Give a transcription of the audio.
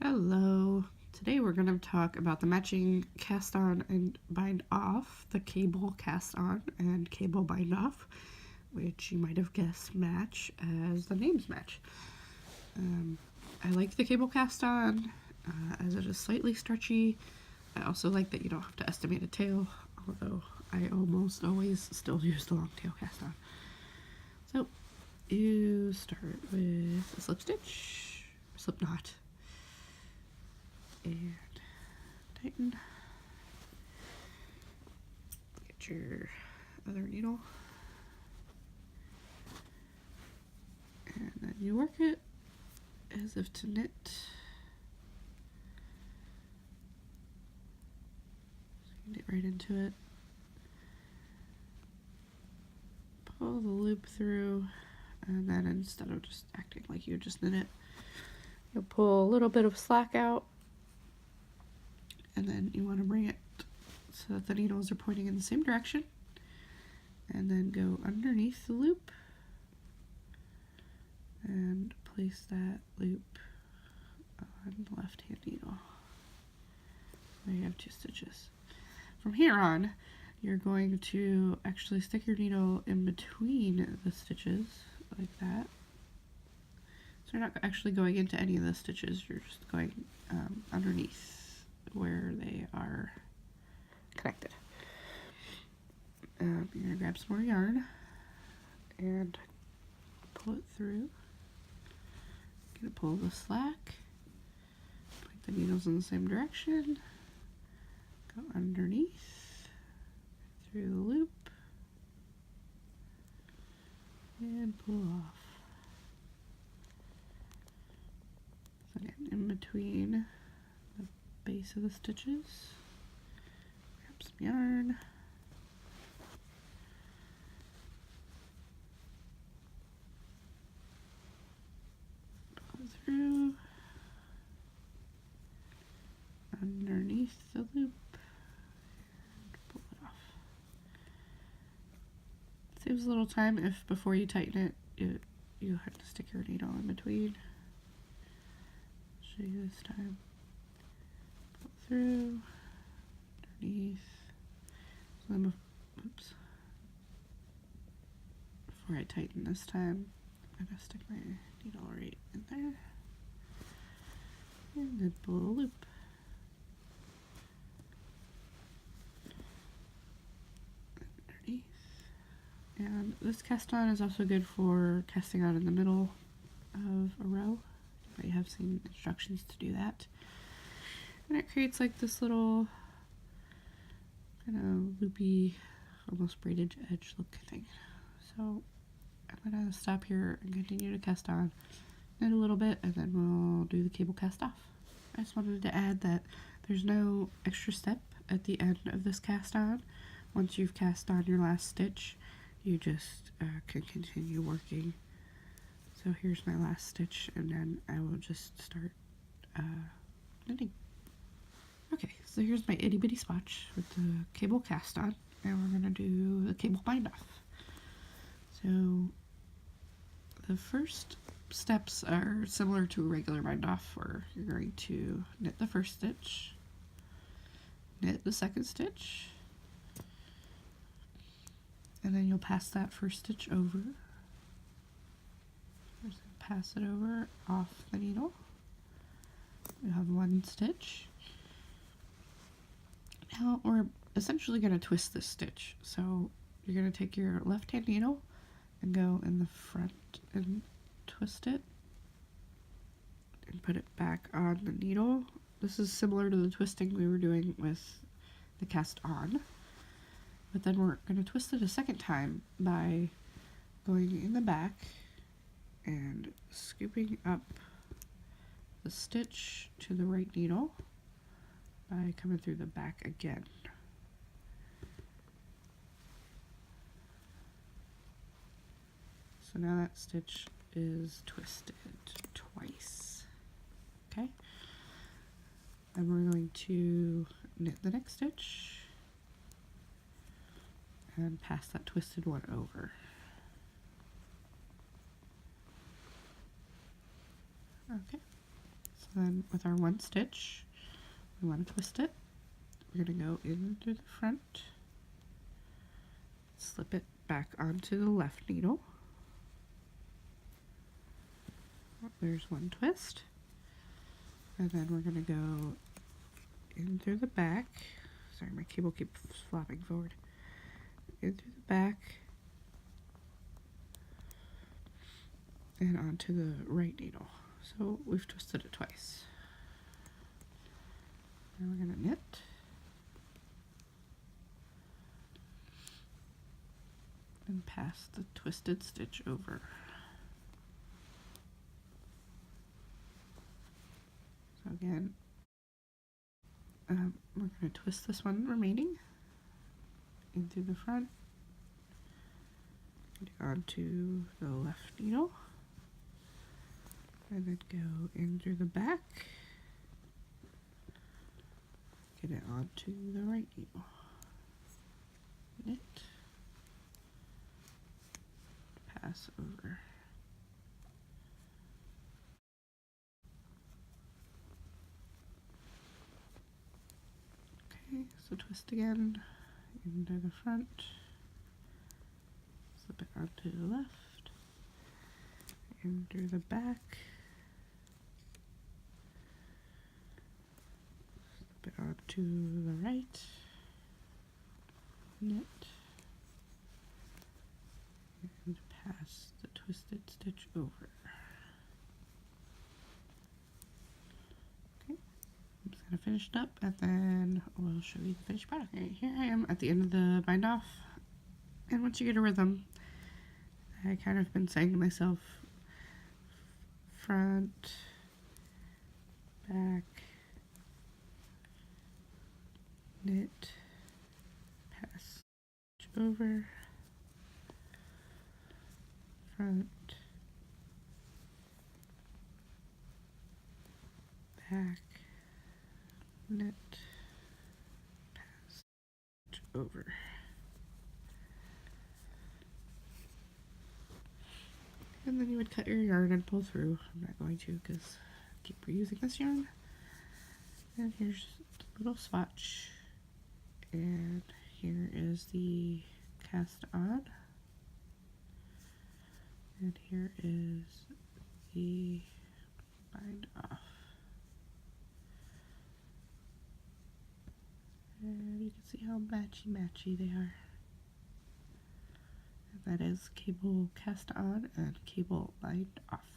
Hello. Today we're going to talk about the matching cast on and bind off, the cable cast on and cable bind off, which you might have guessed match as the names match. I like the cable cast on as it is slightly stretchy. I also like that you don't have to estimate a tail, although I almost always still use the long tail cast on. So you start with a slip stitch, slip knot, and tighten. Get your other needle, and then you work it as if to knit. So you knit right into it. Pull the loop through, and then instead of just acting like you just knit it, you'll pull a little bit of slack out, and then you want to bring it so that the needles are pointing in the same direction, and then go underneath the loop and place that loop on the left hand needle where you have 2 stitches. From here on, you're going to actually stick your needle in between the stitches like that. So you're not actually going into any of the stitches, you're just going underneath where they are connected. You're going to grab some more yarn and pull it through. You're going to pull the slack, point the needles in the same direction, go underneath, through the loop, and pull off. So again, in between the base of the stitches, grab some yarn, pull it through, underneath the loop, and pull it off. It saves a little time if before you tighten it, you have to stick your needle in between. Show you this time. Pull it through, underneath. So then, oops. Before I tighten this time, I'm gonna stick my needle right in there, and then pull the loop. Underneath. And this cast on is also good for casting on in the middle of a row. You might have seen instructions to do that. And it creates like this little kind of loopy, almost braided edge look thing. So I'm gonna stop here and continue to cast on, knit a little bit, and then we'll do the cable cast off. I just wanted to add that there's no extra step at the end of this cast on. Once you've cast on your last stitch, you just can continue working. So here's my last stitch, and then I will just start knitting. Okay, so here's my itty bitty swatch with the cable cast on, and we're gonna do the cable bind off. So the first steps are similar to a regular bind off, where you're going to knit the first stitch, knit the second stitch, and then you'll pass that first stitch over. Just pass it over off the needle. You have 1 stitch. Now we're essentially going to twist this stitch. So you're going to take your left hand needle and go in the front and twist it and put it back on the needle. This is similar to the twisting we were doing with the cast on, but then we're going to twist it a second time by going in the back and scooping up the stitch to the right needle by coming through the back again. So now that stitch is twisted twice. Okay? Then we're going to knit the next stitch and pass that twisted one over. Okay, so then with our one stitch, we want to twist it. We're going to go in through the front, slip it back onto the left needle. There's one twist. And then we're going to go in through the back. Sorry, my cable keeps flopping forward. In through the back and onto the right needle. So we've twisted it twice. Now we're going to knit. And pass the twisted stitch over. So again, we're going to twist this one remaining in through the front, onto the left needle, and then go in through the back, get it onto the right needle, knit, pass over. Okay, so twist again into the front, slip it onto the left, into the back, slip it onto the right, knit, and pass the twisted stitch over. Okay, I'm just gonna finish it up and then we'll show you the finished product. Right, here I am at the end of the bind off, and once you get a rhythm, I kind of been saying to myself, front, back, knit, pass over, front, back, knit, pass over. And then you would cut your yarn and pull through. I'm not going to because I keep reusing this yarn. And here's the little swatch. And here is the cast on. And here is the bind off. And you can see how matchy they are. And that is cable cast on and cable bind off.